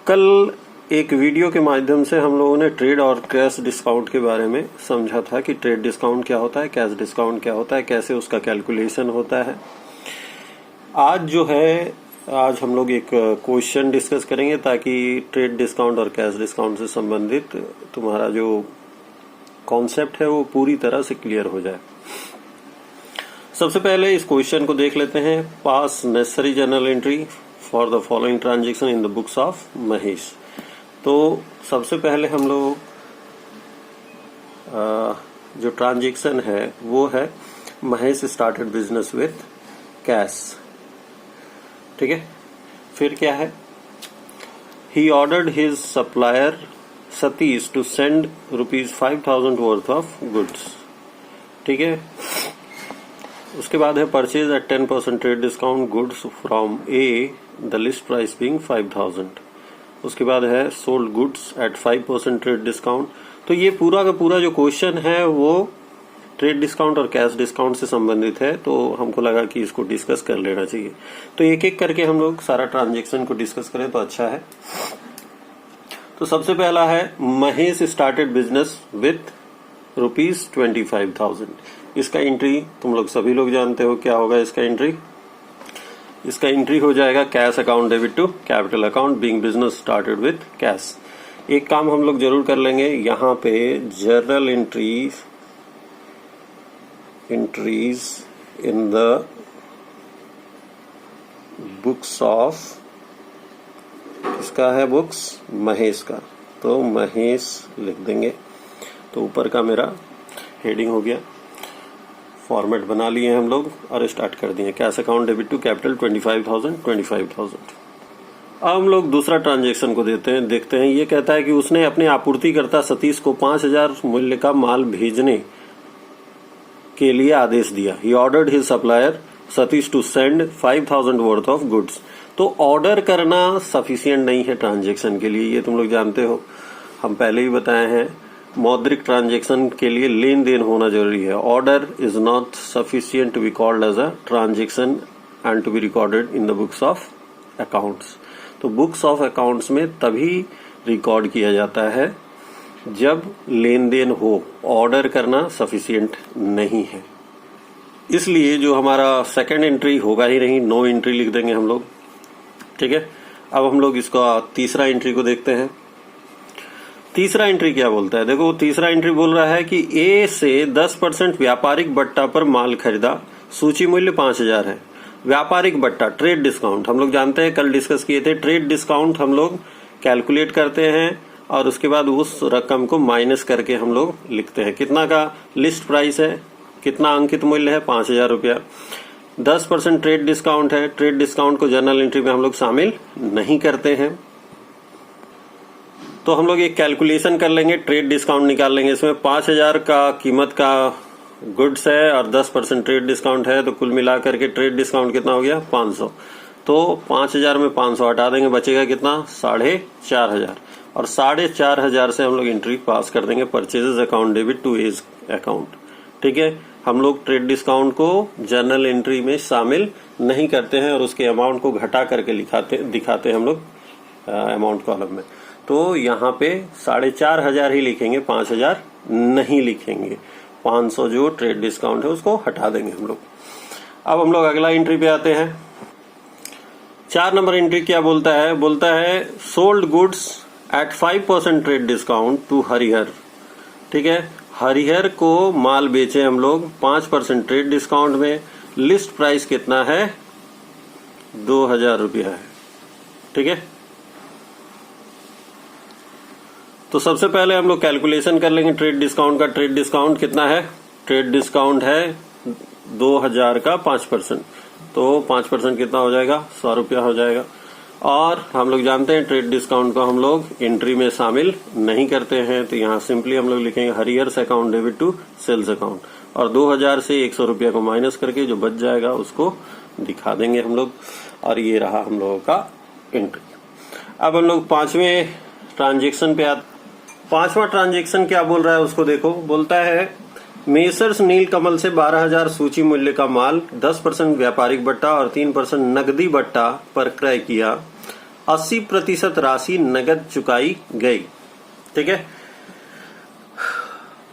कल एक वीडियो के माध्यम से हम लोगों ने ट्रेड और कैश डिस्काउंट के बारे में समझा था कि ट्रेड डिस्काउंट क्या होता है, कैश डिस्काउंट क्या होता है, कैसे उसका कैलकुलेशन होता है। आज हम लोग एक क्वेश्चन डिस्कस करेंगे ताकि ट्रेड डिस्काउंट और कैश डिस्काउंट से संबंधित तुम्हारा जो कॉन्सेप्ट है वो पूरी तरह से क्लियर हो जाए। सबसे पहले इस क्वेश्चन को देख लेते हैं। पास necessary journal entry for the following transaction in the books of Mahesh. तो सबसे पहले हम लोग जो ट्रांजेक्शन है वो है Mahesh started business with cash. ठीक है, फिर क्या है, he ordered his supplier Satish to send ₹5,000 worth of goods. ठीक है, उसके बाद है purchase at 10% trade discount goods from A, the list price being 5,000। उसके बाद है sold goods at 5% trade discount. तो ये पूरा का पूरा जो क्वेश्चन है वो ट्रेड डिस्काउंट और कैश डिस्काउंट से संबंधित है, तो हमको लगा कि इसको डिस्कस कर लेना चाहिए। तो एक एक करके हम लोग सारा ट्रांजेक्शन को डिस्कस करें तो अच्छा है। तो सबसे पहला है महेश स्टार्टेड बिजनेस विथ ₹25,000। इसका एंट्री तुम लोग सभी लोग जानते हो क्या होगा। इसका एंट्री हो जाएगा cash account debit to capital account being business started with cash. एक काम हम लोग जरूर कर लेंगे, यहाँ पे journal entries in the books of, किसका है बुक्स, महेश का। तो महेश लिख देंगे। तो ऊपर का मेरा हेडिंग हो गया, फॉर्मेट बना लिए हम लोग और स्टार्ट कर दिए। Cash account debit to capital 25,000। अब हम लोग दूसरा ट्रांजेक्शन को देखते हैं। ये कहता है कि उसने अपने आपूर्तिकर्ता सतीश को 5,000 मूल्य का माल भेजने के लिए आदेश दिया। He ordered his supplier Satish to send 5,000 worth of goods. तो ऑर्डर करना सफिशिएंट नहीं है ट्रांजेक्शन के लिए, ये तुम लोग जानते हो, हम पहले ही बताए हैं। मौद्रिक ट्रांजेक्शन के लिए लेन देन होना जरूरी है। Order is not sufficient to be called as a transaction and to be recorded in the books of accounts. तो बुक्स ऑफ अकाउंट्स में तभी रिकॉर्ड किया जाता है जब लेन देन हो, ऑर्डर करना सफिशिएंट नहीं है। इसलिए जो हमारा सेकंड एंट्री होगा ही नहीं, नो एंट्री लिख देंगे हम लोग। ठीक है, अब हम लोग इसका तीसरा एंट्री को देखते हैं। तीसरा एंट्री क्या बोलता है, देखो तीसरा एंट्री बोल रहा है कि ए से 10% व्यापारिक बट्टा पर माल खरीदा, सूची मूल्य 5,000 है। व्यापारिक बट्टा ट्रेड डिस्काउंट हम लोग जानते हैं, कल डिस्कस किए थे। ट्रेड डिस्काउंट हम लोग कैलकुलेट करते हैं और उसके बाद उस रकम को माइनस करके हम लोग लिखते हैं। कितना का लिस्ट प्राइस है, कितना अंकित मूल्य है, 5,000 रुपया। 10% ट्रेड डिस्काउंट है। ट्रेड डिस्काउंट को जर्नल एंट्री में हम लोग शामिल नहीं करते हैं। तो हम लोग एक कैलकुलेशन कर लेंगे, ट्रेड डिस्काउंट निकाल लेंगे। इसमें 5,000 का कीमत का गुड्स है और 10% ट्रेड डिस्काउंट है, तो कुल मिलाकर के ट्रेड डिस्काउंट कितना हो गया, 500। तो 5,000 में 500 हटा देंगे, बचेगा कितना, 4,500। और 4,500 से हम लोग एंट्री पास कर देंगे purchases account debit to as account. ठीक है, हम लोग ट्रेड डिस्काउंट को जर्नल एंट्री में शामिल नहीं करते हैं और उसके अमाउंट को घटा करके दिखाते हैं हम लोग अमाउंट कॉलम में। तो यहाँ पे 4,500 ही लिखेंगे, 5,000 नहीं लिखेंगे। 500 जो ट्रेड डिस्काउंट है उसको हटा देंगे हम लोग। अब हम लोग अगला एंट्री पे आते हैं। 4 नंबर एंट्री क्या बोलता है sold goods at 5% trade discount to Harihar. ठीक है, हरिहर को माल बेचे हम लोग 5% ट्रेड डिस्काउंट में। लिस्ट प्राइस कितना है, 2,000 रुपया है। ठीक है, तो सबसे पहले हम लोग कैलकुलेशन कर लेंगे ट्रेड डिस्काउंट का। ट्रेड डिस्काउंट कितना है, ट्रेड डिस्काउंट है 2,000 का 5%। तो 5% कितना हो जाएगा, 100 रुपया हो जाएगा। और हम लोग जानते हैं ट्रेड डिस्काउंट को हम लोग एंट्री में शामिल नहीं करते हैं, तो यहाँ सिंपली हम लोग लिखेंगे Harihar's account debit to sales account. और 2,000 से 100 रुपया को माइनस करके जो बच जाएगा उसको दिखा देंगे हम लोग। और ये रहा हम लोगों का एंट्री। अब हम लोग पांचवें ट्रांजेक्शन पे आते। पांचवा ट्रांजेक्शन क्या बोल रहा है उसको देखो। बोलता है मेसर्स नीलकमल से 12,000 सूची मूल्य का माल 10% व्यापारिक बट्टा और 3% नकदी बट्टा पर क्रय किया 80% राशि नगद चुकाई गई। ठीक है,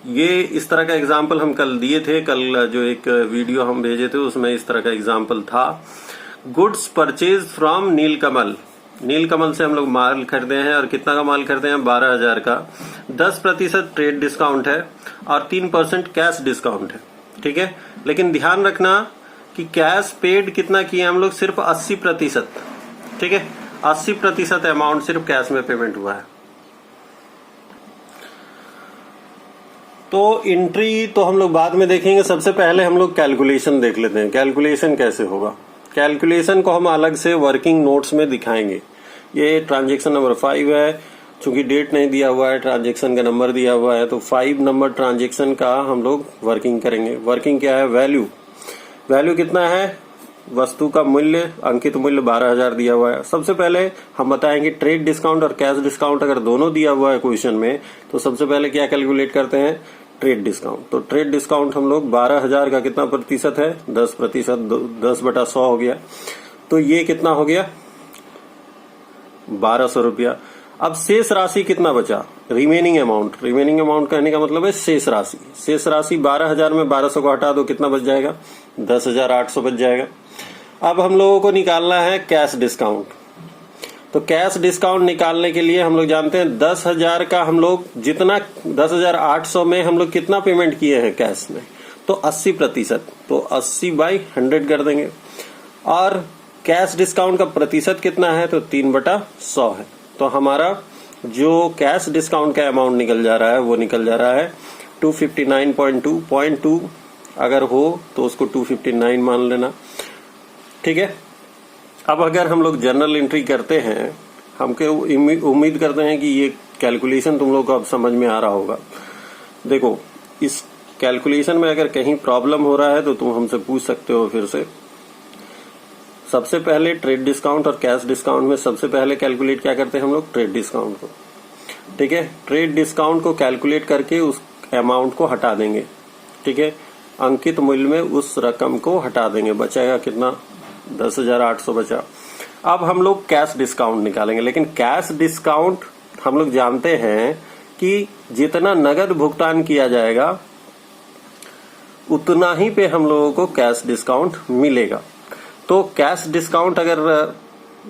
ये इस तरह का एग्जाम्पल हम कल दिए थे। कल जो एक वीडियो हम भेजे थे उसमें इस तरह का एग्जाम्पल था। गुड्स परचेज फ्रॉम नीलकमल। नीलकमल से हम लोग माल खरीदे हैं और कितना का माल खरीदे हैं? 12,000 का। 10% ट्रेड डिस्काउंट है और 3% कैश डिस्काउंट है। ठीक है, लेकिन ध्यान रखना कि कैश पेड कितना किए हम लोग? सिर्फ 80%। ठीक है, 80% अमाउंट सिर्फ कैश में पेमेंट हुआ है। तो एंट्री तो हम लोग बाद में देखेंगे, सबसे पहले हम लोग कैलकुलेशन देख लेते हैं। कैलकुलेशन कैसे होगा? कैलकुलेशन को हम अलग से वर्किंग नोट्स में दिखाएंगे। ये ट्रांजैक्शन नंबर 5 है, चूंकि डेट नहीं दिया हुआ है, ट्रांजैक्शन का नंबर दिया हुआ है, तो 5 नंबर ट्रांजैक्शन का हम लोग वर्किंग करेंगे। वर्किंग क्या है? वैल्यू। वैल्यू कितना है? वस्तु का मूल्य, अंकित मूल्य 12,000 दिया हुआ है। सबसे पहले हम बताएंगे ट्रेड डिस्काउंट और कैश डिस्काउंट अगर दोनों दिया हुआ है क्वेश्चन में, तो सबसे पहले क्या कैलकुलेट करते हैं? Trade discount. तो ट्रेड डिस्काउंट हम लोग 12,000 का कितना प्रतिशत है? 10%। 10/100 हो गया, तो ये कितना हो गया? 1,200 रुपया। अब शेष राशि कितना बचा? Remaining amount. रिमेनिंग अमाउंट कहने का मतलब है शेष राशि। शेष राशि 12,000 में 1,200 को हटा दो, कितना बच जाएगा? 10,800 बच जाएगा। अब हम लोगों को निकालना है कैश डिस्काउंट। तो कैश डिस्काउंट निकालने के लिए हम लोग जानते हैं 10,000 का हम लोग जितना 10,800 में हम लोग कितना पेमेंट किए हैं कैश में? तो 80%। तो 80/100 कर देंगे। और कैश डिस्काउंट का प्रतिशत कितना है? तो 3/100 है। तो हमारा जो कैश डिस्काउंट का अमाउंट निकल जा रहा है वो निकल जा रहा है 259.2 अगर हो तो उसको 259 मान लेना। ठीक है, अब अगर हम लोग जर्नल एंट्री करते हैं, हमको उम्मीद करते हैं कि ये कैलकुलेशन तुम लोग को अब समझ में आ रहा होगा। देखो, इस कैलकुलेशन में अगर कहीं प्रॉब्लम हो रहा है तो तुम हमसे पूछ सकते हो फिर से। सबसे पहले ट्रेड डिस्काउंट और कैश डिस्काउंट में सबसे पहले कैलकुलेट क्या करते हैं हम लोग? ट्रेड डिस्काउंट को। ठीक है, ट्रेड डिस्काउंट को कैलकुलेट करके उस अमाउंट को हटा देंगे। ठीक है, अंकित मूल्य में उस रकम को हटा देंगे। बचेगा कितना? 10,800 बचा। अब हम लोग कैश डिस्काउंट निकालेंगे, लेकिन कैश डिस्काउंट हम लोग जानते हैं कि जितना नगद भुगतान किया जाएगा उतना ही पे हम लोगों को कैश डिस्काउंट मिलेगा। तो कैश डिस्काउंट अगर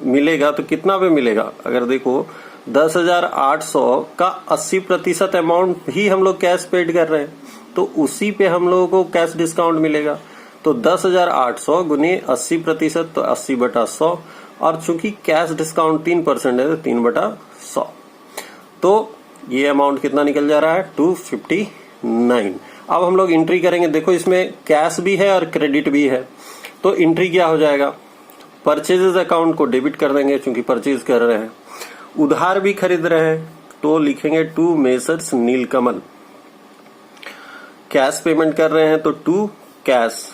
मिलेगा तो कितना पे मिलेगा? अगर देखो 10,800 का 80% अमाउंट ही हम लोग कैश पेड कर रहे हैं, तो उसी पे हम लोगों को कैश डिस्काउंट मिलेगा। तो 10,800 गुने 80%, तो 80/100। और चूंकि कैश डिस्काउंट 3% है तो 3/100। तो ये अमाउंट कितना निकल जा रहा है? 259। अब हम लोग एंट्री करेंगे। देखो, इसमें कैश भी है और क्रेडिट भी है। तो एंट्री क्या हो जाएगा? परचेजेस अकाउंट को डेबिट कर देंगे, चूंकि परचेज कर रहे हैं। उधार भी खरीद रहे हैं तो लिखेंगे to messrs Neelkamal. Cash payment कर रहे हैं तो टू कैश।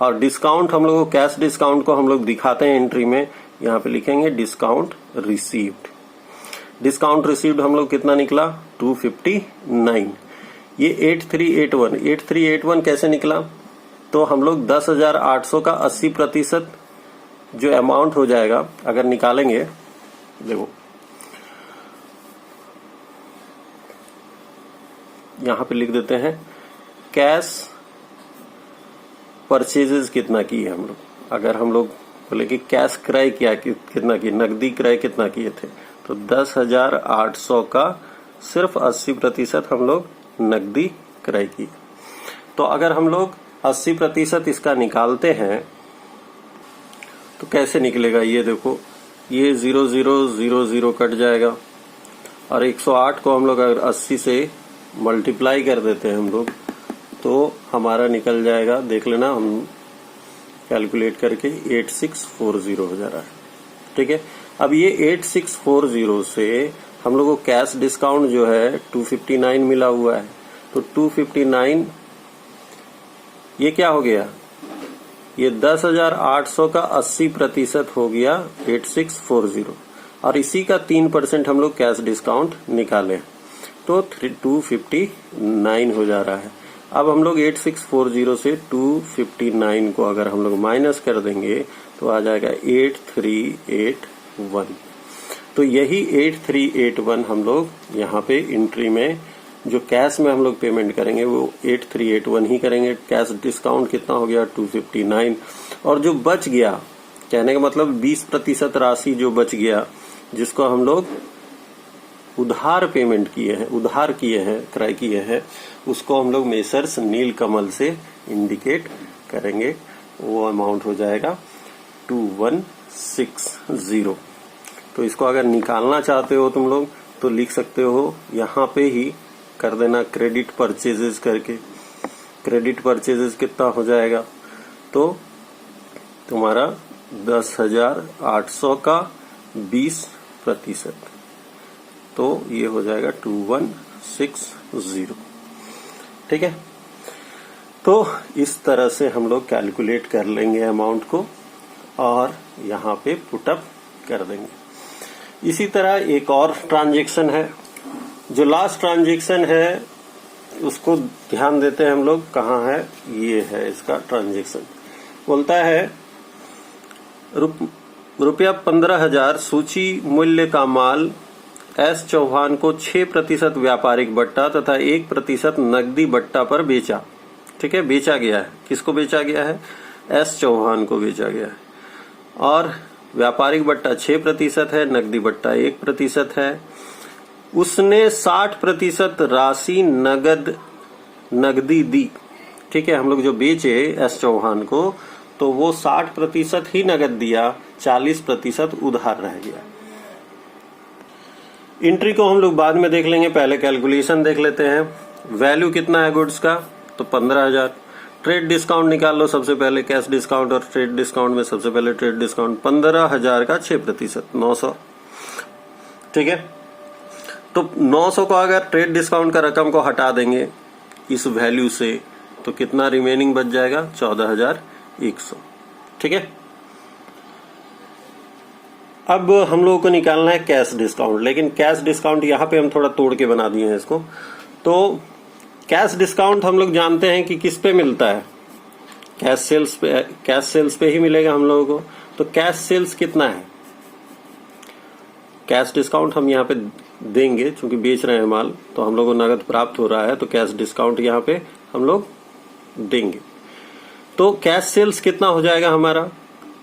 और डिस्काउंट हम लोग कैश डिस्काउंट को हम लोग दिखाते हैं एंट्री में, यहाँ पे लिखेंगे डिस्काउंट रिसीव्ड। डिस्काउंट रिसीव्ड हम लोग कितना निकला? 259। ये 8381 कैसे निकला? तो हम लोग 10,800 का 80% जो अमाउंट हो जाएगा अगर निकालेंगे, देखो यहां पे लिख देते हैं कैश परचेजेस कितना किए हम लोग। अगर हम लोग बोले कि कैश क्रय कितना किए, नकदी क्रय कितना किए थे, तो 10,800 का सिर्फ 80% हम लोग नकदी क्रय किए। तो अगर हम लोग 80% इसका निकालते हैं तो कैसे निकलेगा? ये देखो, ये 0000 कट जाएगा और 108 को हम लोग अगर 80 से मल्टीप्लाई कर देते हैं हम लोग तो हमारा निकल जाएगा, देख लेना हम कैलकुलेट करके 8640 हो जा रहा है। ठीक है, अब ये 8640 से हम लोग को कैश डिस्काउंट जो है 259 मिला हुआ है, तो 259 ये क्या हो गया? ये 10,800 का 80% हो गया 8640 और इसी का 3% हम लोग कैश डिस्काउंट निकाले तो 259 हो जा रहा है। अब हम लोग 8640 से 259 को अगर हम लोग माइनस कर देंगे तो आ जाएगा 8381। तो यही 8381 हम लोग यहाँ पे एंट्री में जो कैश में हम लोग पेमेंट करेंगे वो 8381 ही करेंगे। कैश डिस्काउंट कितना हो गया 259, और जो बच गया, कहने का मतलब 20% राशि जो बच गया जिसको हम लोग उधार पेमेंट किए हैं, उधार किए हैं, क्रय किए हैं, उसको हम लोग मेसर्स नीलकमल से इंडिकेट करेंगे। वो अमाउंट हो जाएगा 2160। तो इसको अगर निकालना चाहते हो तुम लोग तो लिख सकते हो, यहाँ पे ही कर देना क्रेडिट परचेजेस करके। क्रेडिट परचेजेस कितना हो जाएगा, तो तुम्हारा 10,800 का 20%, तो ये हो जाएगा 2160। ठीक है, तो इस तरह से हम लोग कैलकुलेट कर लेंगे अमाउंट को और यहाँ पे पुटअप कर देंगे। इसी तरह एक और ट्रांजैक्शन है, जो लास्ट ट्रांजैक्शन है उसको ध्यान देते हैं हम लोग। कहाँ है, ये है इसका ट्रांजैक्शन। बोलता है रुपया 15,000 सूची मूल्य का माल एस चौहान को 6% व्यापारिक बट्टा तथा 1% नकदी बट्टा पर बेचा। ठीक है, बेचा गया है। किसको बेचा गया है, एस चौहान को बेचा गया है। और व्यापारिक बट्टा 6% है, नकदी बट्टा 1% है। उसने 60% राशि नगदी दी। ठीक है, हम लोग जो बेचे एस चौहान को तो वो 60% ही नगद दिया, 40% उधार रह गया। एंट्री को हम लोग बाद में देख लेंगे, पहले कैलकुलेशन देख लेते हैं। वैल्यू कितना है गुड्स का, तो 15,000। ट्रेड डिस्काउंट निकाल लो सबसे पहले, कैश डिस्काउंट और ट्रेड डिस्काउंट में सबसे पहले ट्रेड डिस्काउंट 15,000 का 6%, 900। ठीक है, तो 900 को अगर ट्रेड डिस्काउंट का रकम को हटा देंगे इस वैल्यू से तो कितना रिमेनिंग बच जाएगा, 14,100। ठीक है, अब हम लोगों को निकालना है कैश डिस्काउंट, लेकिन कैश डिस्काउंट यहाँ पे हम थोड़ा तोड़ के बना दिए हैं इसको। तो कैश डिस्काउंट हम लोग जानते हैं कि किस पे मिलता है, कैश सेल्स पे ही मिलेगा हम लोगों को। तो कैश सेल्स कितना है, कैश डिस्काउंट हम यहाँ पे देंगे, चूंकि बेच रहे हैं माल तो हम लोग को नगद प्राप्त हो रहा है, तो कैश डिस्काउंट यहाँ पे हम लोग देंगे। तो कैश सेल्स कितना हो जाएगा हमारा,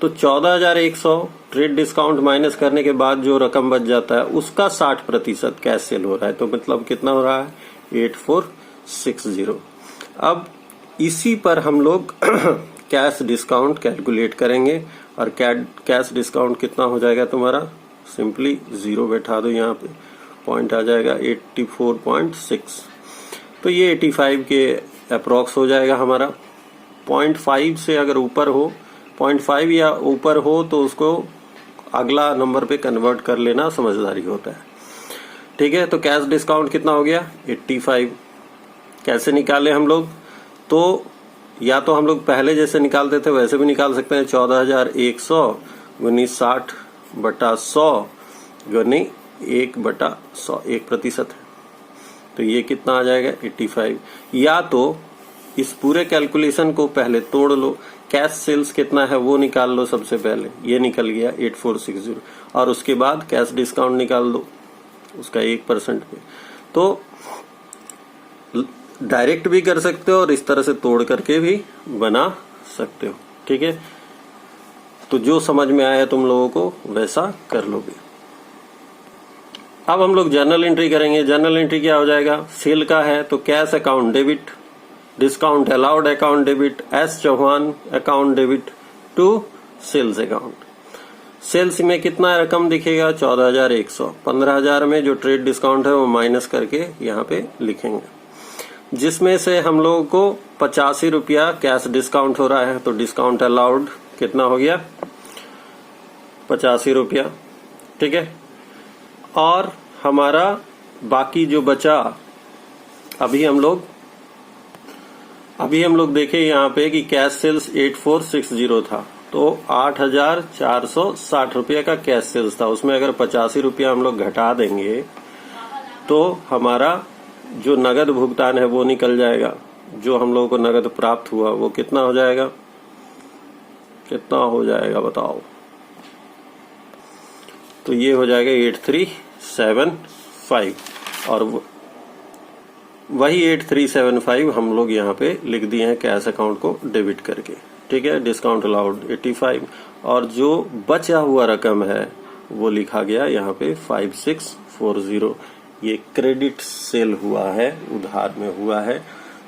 तो 14,100 ट्रेड डिस्काउंट माइनस करने के बाद जो रकम बच जाता है उसका 60% कैश सेल हो रहा है, तो मतलब कितना हो रहा है 8460। अब इसी पर हम लोग कैश डिस्काउंट कैलकुलेट करेंगे, और कैश डिस्काउंट कितना हो जाएगा तुम्हारा, सिंपली 0 बैठा दो, यहाँ पे पॉइंट आ जाएगा 84.6। तो ये 85 के अप्रोक्स हो जाएगा हमारा। 0.5 से अगर ऊपर हो, 0.5 या ऊपर हो तो उसको अगला नंबर पे कन्वर्ट कर लेना समझदारी होता है। ठीक है, तो कैश डिस्काउंट कितना हो गया 85। कैसे निकाले हम लोग, तो या तो हम लोग पहले जैसे निकालते थे वैसे भी निकाल सकते हैं, 14,100 गुनी 60/100 गुनी 1/100, 1% है, तो ये कितना आ जाएगा 85। या तो इस पूरे कैलकुलेशन को पहले तोड़ लो, कैश सेल्स कितना है वो निकाल लो सबसे पहले, ये निकल गया 8460, और उसके बाद कैश डिस्काउंट निकाल दो उसका 1% पे। तो डायरेक्ट भी कर सकते हो और इस तरह से तोड़ करके भी बना सकते हो। ठीक है, तो जो समझ में आया तुम लोगों को वैसा कर लोगे। अब हम लोग जर्नल एंट्री करेंगे। जर्नल एंट्री क्या हो जाएगा, सेल का है तो cash account debit, discount allowed account debit, S Chauhan account debit to sales account. Sales में कितना रकम दिखेगा 14,100, 15,000 में जो ट्रेड डिस्काउंट है वो माइनस करके यहाँ पे लिखेंगे, जिसमें से हम लोगों को 85 रुपया कैश डिस्काउंट हो रहा है, तो डिस्काउंट अलाउड कितना हो गया 85 रुपया। ठीक है, और हमारा बाकी जो बचा, अभी हम लोग देखें यहाँ पे कि कैश सेल्स 8460 था, तो 8,460 रुपया का कैश सेल्स था, उसमें अगर 85 रुपया हम लोग घटा देंगे तो हमारा जो नगद भुगतान है वो निकल जाएगा। जो हम लोगों को नगद प्राप्त हुआ वो कितना हो जाएगा, तो ये हो जाएगा 8375 और वही 8375 हम लोग यहाँ पे लिख दिए हैं कैश अकाउंट को डेबिट करके। ठीक है, डिस्काउंट अलाउड 85 और जो बचा हुआ रकम है वो लिखा गया यहाँ पे 5640। ये क्रेडिट सेल हुआ है, उधार में हुआ है।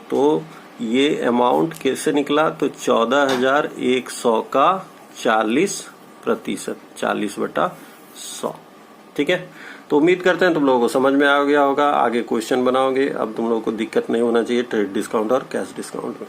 तो ये अमाउंट कैसे निकला? तो 14,100 का 40%, 40/100। ठीक है, तो उम्मीद करते हैं तुम लोगों को समझ में आ गया होगा। आगे क्वेश्चन बनाओगे, अब तुम लोगों को दिक्कत नहीं होना चाहिए ट्रेड डिस्काउंट और कैश डिस्काउंट में।